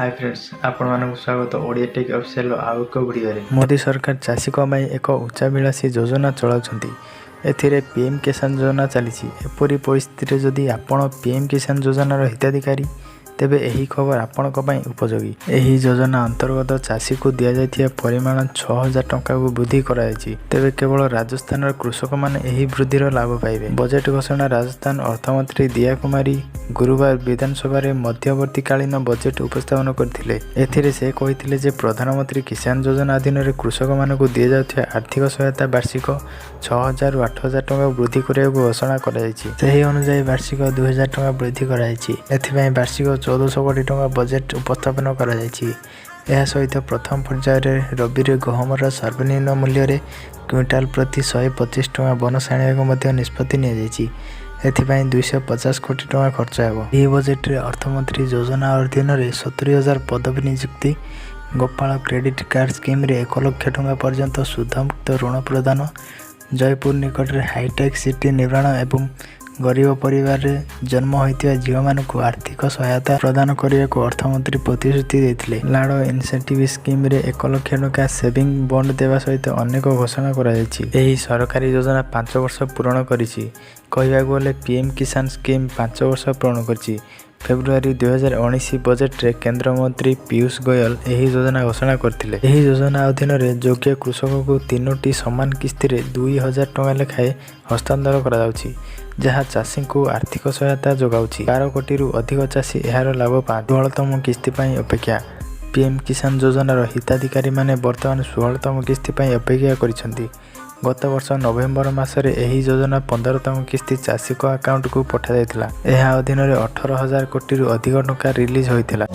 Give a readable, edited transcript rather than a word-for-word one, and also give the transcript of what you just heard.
Hi friends आपण मानक स्वागत ओडिया टेक ऑफिशियल आउ एक वीडियो रे मोदी सरकार चाषी को पई एक उच्चाभिलाषी योजना चलाउछंती। एथिरे पीएम किसान योजना चली। एपरी परिस्थिति जदि आपण पीएम किसान योजनार हिताधिकारी तेबे एही खबर आपणक पई उपयोगी। एही योजना अंतर्गत चाषी को दिया जायथिया परिमाण 6000 टंका को वृद्धि करायछि। तेबे केवल राजस्थान कृषक माने एही वृद्धिर लाभ पाइबे। बजेट घोषणा राजस्थान अर्थमंत्री दिया कुमारी गुरुवार विधानसभा रे मध्यवर्तीकालीन बजेट उपस्थापन करथिले। एथिरे से कहिथिले जे प्रधानमंत्री किसान योजना अधीन रे कृषक मानकु दिया जायथिया आर्थिक सहायता वार्षिक 6000 रु 8000 टंका वृद्धि କରିବାକୁ घोषणा करायछि। ସେହି ଅନୁଯାୟୀ वार्षिक 2000 टंका वृद्धि କରାଯାଇଛି। एथिପାଇଁ वार्षिक 1400 कोटी टंका बजेट उपस्थापन कराଯାଇଛି। ଏହା ସହିତ ପ୍ରଥମ ପର୍ଯ୍ୟାୟରେ ରବିରେ ଗହମର ସର୍ବନିମ୍ନ ମୂଲ୍ୟରେ କ୍ୱିଣ୍ଟାଲ ପ୍ରତି 125 ଟଙ୍କା ବୋନସ୍ ଆଣିବାକୁ ମଧ୍ୟ ନିଷ୍ପତ୍ତି ନିଆଯାଇଛି। ଏଥିପାଇଁ 250 କୋଟି ଟଙ୍କା ଖର୍ଚ୍ଚ ହେବ। ଏହି ବଜେଟରେ ଅର୍ଥମନ୍ତ୍ରୀ ଯୋଜନା ଅଧୀନରେ 70000 ପଦବୀ ନିଯୁକ୍ତି, ଗୋପାଳ କ୍ରେଡିଟ୍ କାର୍ଡ ସ୍କିମ୍ରେ 1 ଲକ୍ଷ ଟଙ୍କା ପର୍ଯ୍ୟନ୍ତ ସୁଧମୁକ୍ତ ଋଣ ପ୍ରଦାନ, ଜୟପୁର ନିକଟରେ ହାଇଟେକ୍ ସିଟି ନିର୍ମାଣ ଏବଂ गरीब परिवार रे जन्म होइतिया झीलमानकु आर्थिक सहायता प्रदान करने अर्थमंत्री प्रतिश्रुति देथिले। लाडो इनसेंटिव स्कीम रे 1 लाख टंका सेविंग बॉन्ड देवा सहित अनेक घोषणा कराଯାଇଛି। एही सरकारी योजना 5 वर्ष पूर्ण करिछि। कहबाक गले पीएम किसान स्कीम 5 वर्ष पूर्ण करिछि। फेब्रुआरी 2019 बजेट रे केंद्र मंत्री पीयूष गोयल एही योजना घोषणा करथिले। एही योजना अधीन रे योग्य कृषक को 3टी समान किस्ती रे 2000 टंका लेखाए हस्तांतर करा जाउछि, जहाँ चाषी को आर्थिक सहायता जोगाउछि। 12 कोटी रु अधिक चाषी एहार लाभ पाते। 16तम किस्ती पई अपेक्षा। पीएम किसान योजनार हिताधिकारी माने वर्तमान 16तम किस्ती पई अपेक्षा करिसंती। गत वर्ष नवेम्बर मासरे एही योजना 15तम किस्ती चाषी को अकाउंट को पठा जायतिला। एहा अधीन रे 18000 कोटी रु अधिक टंका रिलीज होइतिला।